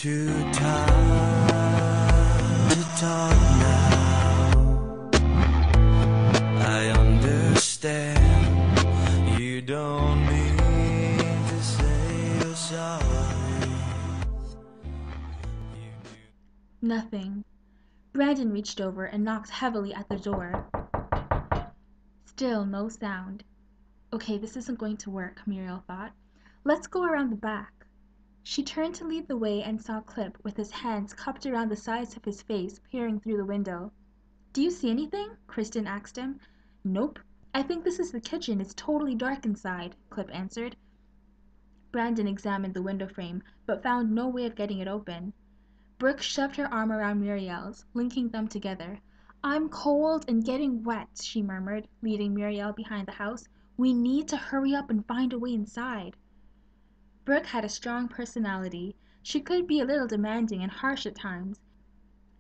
too tired to talk now. I understand you don't mean to say you're sorry. Nothing. Brandon reached over and knocked heavily at the door. Still no sound. Okay, this isn't going to work, Murielle thought. Let's go around the back. She turned to lead the way and saw Clip with his hands cupped around the sides of his face peering through the window. Do you see anything? Kristen asked him. Nope. I think this is the kitchen. It's totally dark inside, Clip answered. Brandon examined the window frame, but found no way of getting it open. Brooke shoved her arm around Murielle's, linking them together. I'm cold and getting wet, she murmured, leading Murielle behind the house. We need to hurry up and find a way inside. Brooke had a strong personality. She could be a little demanding and harsh at times.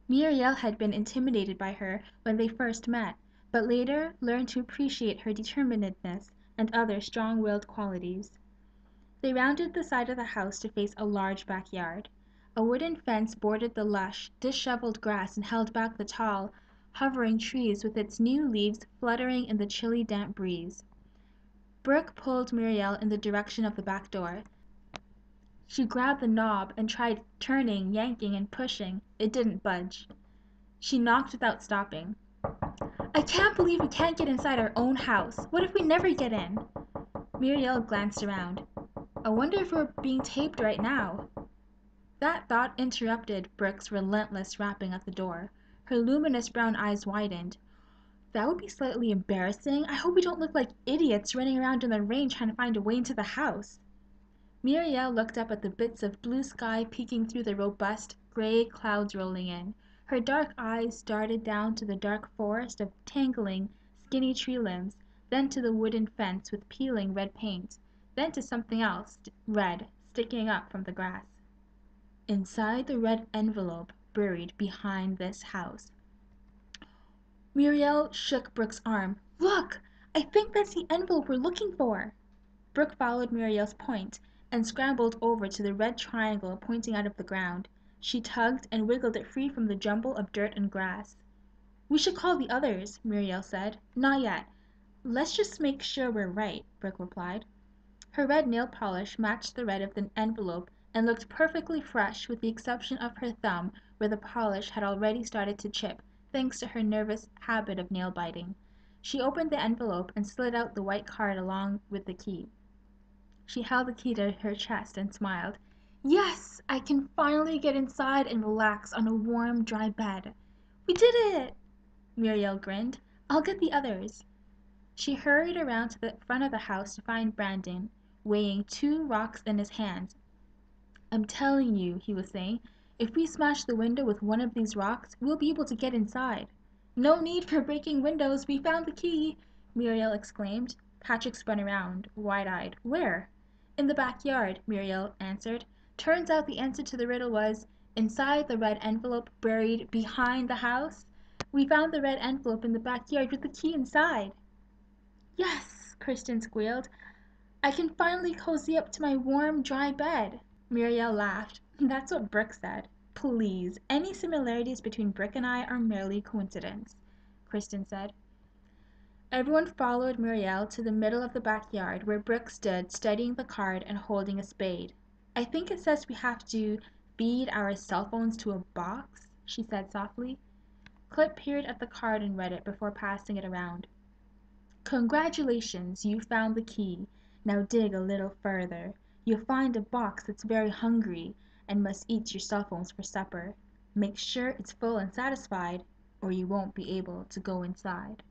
Murielle had been intimidated by her when they first met, but later learned to appreciate her determinedness and other strong-willed qualities. They rounded the side of the house to face a large backyard. A wooden fence bordered the lush, disheveled grass and held back the tall, hovering trees with its new leaves fluttering in the chilly damp breeze. Brooke pulled Murielle in the direction of the back door. She grabbed the knob and tried turning, yanking, and pushing. It didn't budge. She knocked without stopping. I can't believe we can't get inside our own house. What if we never get in? Murielle glanced around. I wonder if we're being taped right now. That thought interrupted Brooke's relentless rapping at the door. Her luminous brown eyes widened. That would be slightly embarrassing. I hope we don't look like idiots running around in the rain trying to find a way into the house. Murielle looked up at the bits of blue sky peeking through the robust, gray clouds rolling in. Her dark eyes darted down to the dark forest of tangling, skinny tree limbs, then to the wooden fence with peeling red paint, then to something else, red, sticking up from the grass. Inside the red envelope buried behind this house. Murielle shook Brooke's arm. Look! I think that's the envelope we're looking for. Brooke followed Murielle's point and scrambled over to the red triangle pointing out of the ground. She tugged and wiggled it free from the jumble of dirt and grass. We should call the others, Murielle said. Not yet. Let's just make sure we're right, Brooke replied. Her red nail polish matched the red of the envelope and looked perfectly fresh with the exception of her thumb where the polish had already started to chip, thanks to her nervous habit of nail biting. She opened the envelope and slid out the white card along with the key. She held the key to her chest and smiled. Yes! I can finally get inside and relax on a warm, dry bed. We did it! Murielle grinned. I'll get the others. She hurried around to the front of the house to find Brandon, weighing 2 rocks in his hands. I'm telling you, he was saying, if we smash the window with one of these rocks, we'll be able to get inside. No need for breaking windows, we found the key, Murielle exclaimed. Patrick spun around, wide-eyed. Where? In the backyard, Murielle answered. Turns out the answer to the riddle was, inside the red envelope buried behind the house. We found the red envelope in the backyard with the key inside. Yes, Kristen squealed. I can finally cozy up to my warm, dry bed. Murielle laughed. That's what Brooke said. Please, any similarities between Brooke and I are merely coincidence, Kristen said. Everyone followed Murielle to the middle of the backyard where Brooke stood studying the card and holding a spade. I think it says we have to feed our cell phones to a box, she said softly. Clip peered at the card and read it before passing it around. Congratulations, you found the key. Now dig a little further. You'll find a box that's very hungry and must eat your cell phones for supper. Make sure it's full and satisfied, or you won't be able to go inside.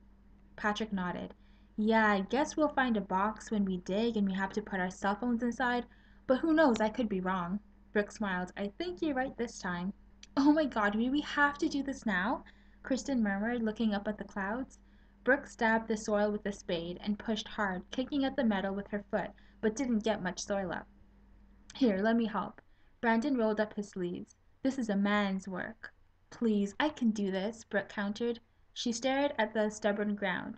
Patrick nodded. Yeah, I guess we'll find a box when we dig and we have to put our cell phones inside, but who knows, I could be wrong. Brooke smiled. I think you're right this time. Oh my god, do we have to do this now? Kristen murmured, looking up at the clouds. Brooke stabbed the soil with the spade and pushed hard, kicking at the metal with her foot, but didn't get much soil up. Here, let me help. Brandon rolled up his sleeves. This is a man's work. Please, I can do this, Brooke countered. She stared at the stubborn ground.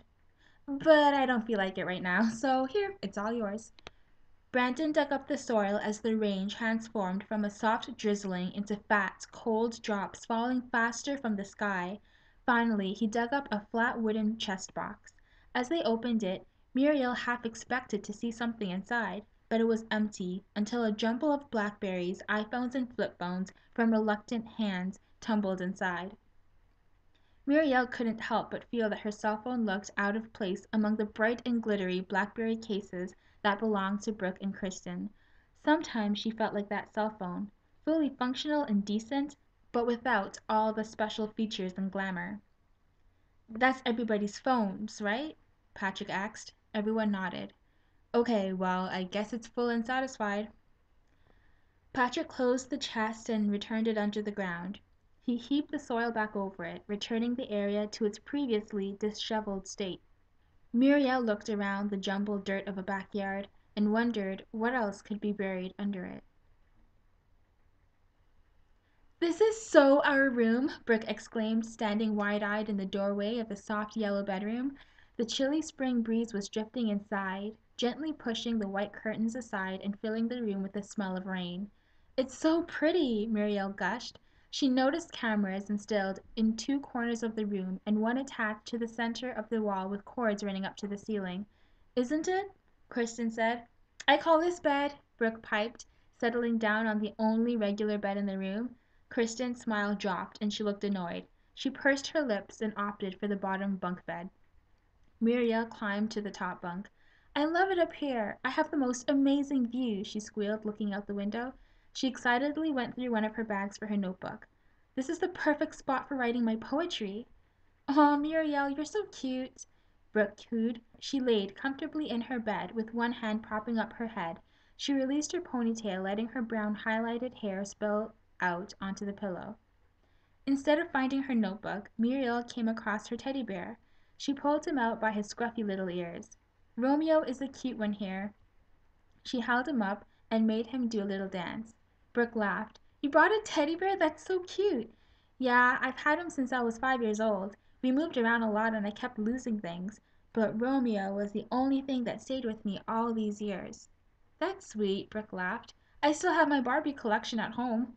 But I don't feel like it right now, so here, it's all yours. Brandon dug up the soil as the rain transformed from a soft drizzling into fat, cold drops falling faster from the sky. Finally he dug up a flat wooden chest box. As they opened it, Muriel half expected to see something inside, but it was empty until a jumble of blackberries, iPhones and flip phones from reluctant hands tumbled inside. Muriel couldn't help but feel that her cell phone looked out of place among the bright and glittery blackberry cases that belonged to Brooke and Kristen. Sometimes she felt like that cell phone, fully functional and decent, but without all the special features and glamour. "That's everybody's phones, right?" Patrick asked. Everyone nodded. "Okay, well, I guess it's full and satisfied." Patrick closed the chest and returned it under the ground. He heaped the soil back over it, returning the area to its previously disheveled state. Muriel looked around the jumbled dirt of a backyard and wondered what else could be buried under it. "This is so our room!" Brooke exclaimed, standing wide-eyed in the doorway of the soft yellow bedroom. The chilly spring breeze was drifting inside, gently pushing the white curtains aside and filling the room with the smell of rain. "It's so pretty!" Muriel gushed. She noticed cameras installed in two corners of the room and one attached to the center of the wall with cords running up to the ceiling. "Isn't it?" Kristen said. "I call this bed," Brooke piped, settling down on the only regular bed in the room. Kristen's smile dropped and she looked annoyed. She pursed her lips and opted for the bottom bunk bed. Muriel climbed to the top bunk. "I love it up here. I have the most amazing view," she squealed, looking out the window. She excitedly went through one of her bags for her notebook. "This is the perfect spot for writing my poetry." "Aw, Muriel, you're so cute," Brooke cooed. She laid comfortably in her bed with one hand propping up her head. She released her ponytail, letting her brown highlighted hair spill out onto the pillow. Instead of finding her notebook, Muriel came across her teddy bear. She pulled him out by his scruffy little ears. "Romeo is the cute one here." She held him up and made him do a little dance. Brooke laughed. "You brought a teddy bear? That's so cute." "Yeah, I've had him since I was 5 years old. We moved around a lot and I kept losing things, but Romeo was the only thing that stayed with me all these years." "That's sweet," Brooke laughed. "I still have my Barbie collection at home."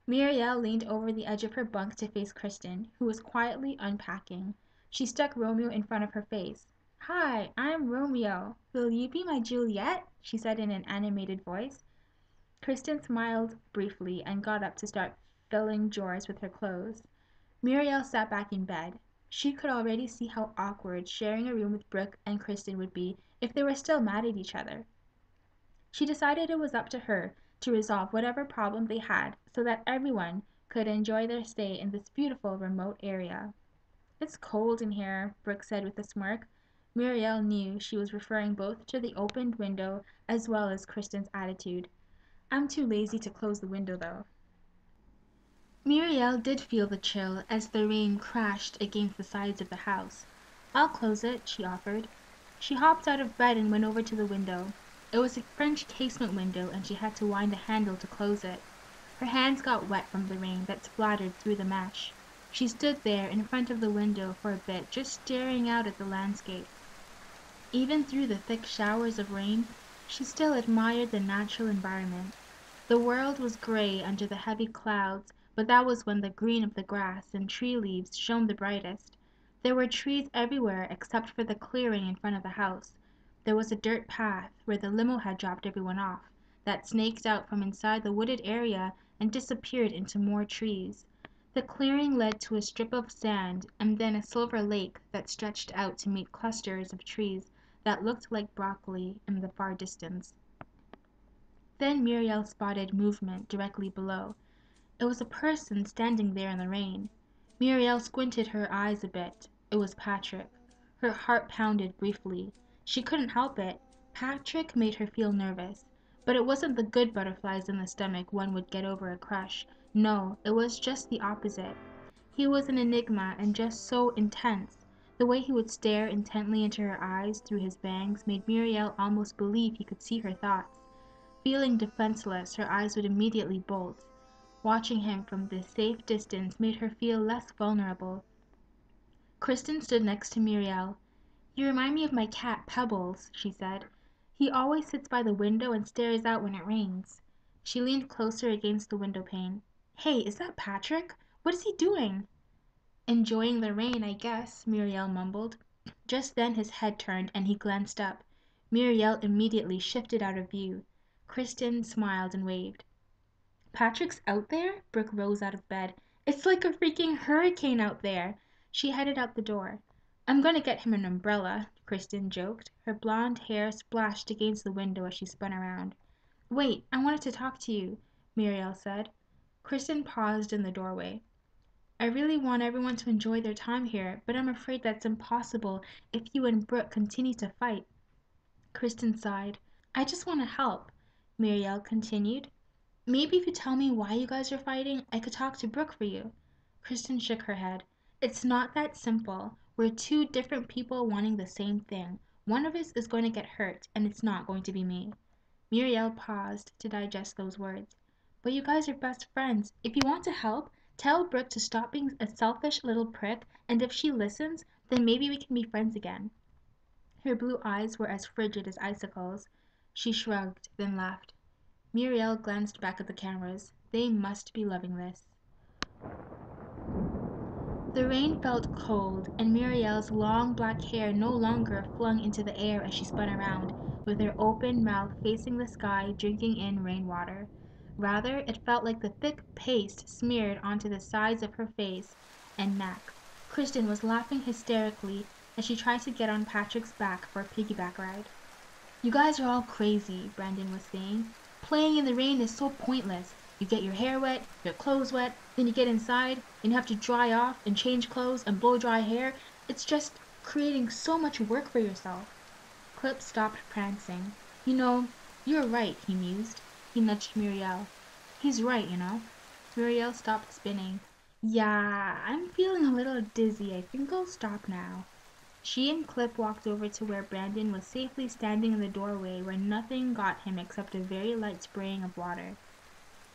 Muriel leaned over the edge of her bunk to face Kristen, who was quietly unpacking. She stuck Romeo in front of her face. "Hi, I'm Romeo. Will you be my Juliet?" she said in an animated voice. Kristen smiled briefly and got up to start filling drawers with her clothes. Muriel sat back in bed. She could already see how awkward sharing a room with Brooke and Kristen would be if they were still mad at each other. She decided it was up to her to resolve whatever problem they had so that everyone could enjoy their stay in this beautiful remote area. "It's cold in here," Brooke said with a smirk. Muriel knew she was referring both to the opened window as well as Kristen's attitude. "I'm too lazy to close the window, though." Muriel did feel the chill as the rain crashed against the sides of the house. "I'll close it," she offered. She hopped out of bed and went over to the window. It was a French casement window and she had to wind a handle to close it. Her hands got wet from the rain that splattered through the mesh. She stood there in front of the window for a bit, just staring out at the landscape. Even through the thick showers of rain, she still admired the natural environment. The world was gray under the heavy clouds, but that was when the green of the grass and tree leaves shone the brightest. There were trees everywhere except for the clearing in front of the house. There was a dirt path, where the limo had dropped everyone off, that snaked out from inside the wooded area and disappeared into more trees. The clearing led to a strip of sand and then a silver lake that stretched out to meet clusters of trees that looked like broccoli in the far distance. Then Muriel spotted movement directly below. It was a person standing there in the rain. Muriel squinted her eyes a bit. It was Patrick. Her heart pounded briefly. She couldn't help it. Patrick made her feel nervous. But it wasn't the good butterflies in the stomach one would get over a crush. No, it was just the opposite. He was an enigma and just so intense. The way he would stare intently into her eyes through his bangs made Muriel almost believe he could see her thoughts. Feeling defenseless, her eyes would immediately bolt. Watching him from this safe distance made her feel less vulnerable. Kristen stood next to Muriel. "You remind me of my cat, Pebbles," she said. He always sits by the window and stares out when it rains. She leaned closer against the window pane. Hey, is that Patrick? What is he doing? Enjoying the rain, I guess, Murielle mumbled. Just then his head turned and he glanced up. Murielle immediately shifted out of view. Kristen smiled and waved. Patrick's out there? Brooke rose out of bed. It's like a freaking hurricane out there. She headed out the door. I'm going to get him an umbrella, Kristen joked. Her blonde hair splashed against the window as she spun around. Wait, I wanted to talk to you, Murielle said. Kristen paused in the doorway. I really want everyone to enjoy their time here, but I'm afraid that's impossible if you and Brooke continue to fight. Kristen sighed. I just want to help, Murielle continued. Maybe if you tell me why you guys are fighting, I could talk to Brooke for you. Kristen shook her head. It's not that simple. We're two different people wanting the same thing. One of us is going to get hurt, and it's not going to be me. Murielle paused to digest those words. But you guys are best friends. If you want to help, tell Brooke to stop being a selfish little prick, and if she listens, then maybe we can be friends again. Her blue eyes were as frigid as icicles. She shrugged, then laughed. Murielle glanced back at the cameras. They must be loving this. The rain felt cold, and Murielle's long black hair no longer flung into the air as she spun around, with her open mouth facing the sky, drinking in rainwater. Rather, it felt like the thick paste smeared onto the sides of her face and neck. Kristen was laughing hysterically as she tried to get on Patrick's back for a piggyback ride. You guys are all crazy, Brandon was saying. Playing in the rain is so pointless. You get your hair wet, your clothes wet, then you get inside, and you have to dry off and change clothes and blow dry hair. It's just creating so much work for yourself. Clip stopped prancing. You know, you're right, he mused. He nudged Murielle. He's right, you know. Murielle stopped spinning. Yeah, I'm feeling a little dizzy. I think I'll stop now. She and Clip walked over to where Brandon was safely standing in the doorway where nothing got him except a very light spraying of water.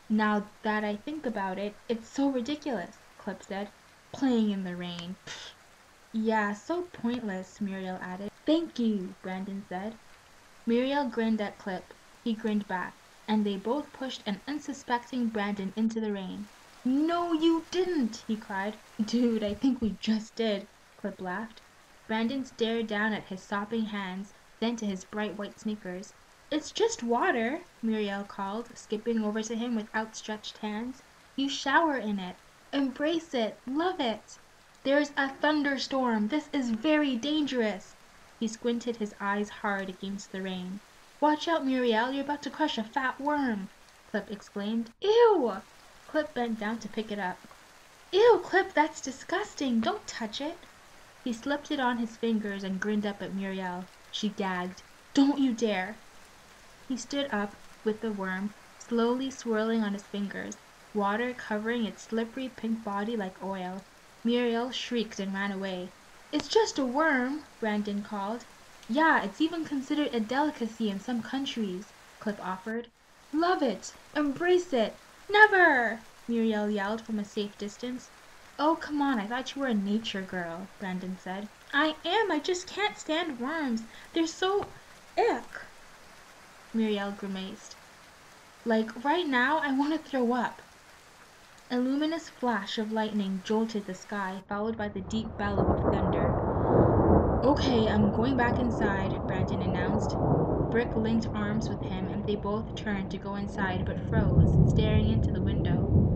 Now that I think about it, it's so ridiculous, Clip said. Playing in the rain. Pfft. Yeah, so pointless, Murielle added. Thank you, Brandon said. Murielle grinned at Clip. He grinned back, and they both pushed an unsuspecting Brandon into the rain. No, you didn't, he cried. Dude, I think we just did, Clip laughed. Brandon stared down at his sopping hands, then to his bright white sneakers. It's just water, Murielle called, skipping over to him with outstretched hands. You shower in it. Embrace it. Love it. There's a thunderstorm. This is very dangerous. He squinted his eyes hard against the rain. Watch out, Murielle. You're about to crush a fat worm, Clip exclaimed. Ew! Clip bent down to pick it up. Ew, Clip, that's disgusting. Don't touch it. He slipped it on his fingers and grinned up at Murielle. She gagged. Don't you dare. He stood up with the worm, slowly swirling on his fingers, water covering its slippery pink body like oil. Murielle shrieked and ran away. It's just a worm, Brandon called. Yeah, it's even considered a delicacy in some countries, Clip offered. Love it! Embrace it! Never! Murielle yelled from a safe distance. Oh, come on, I thought you were a nature girl, Brandon said. I am, I just can't stand worms. They're so ick. Murielle grimaced. Like, right now, I want to throw up. A luminous flash of lightning jolted the sky, followed by the deep bellow of thunder. Okay, I'm going back inside, Brandon announced. Brooke linked arms with him, and they both turned to go inside but froze, staring into the window.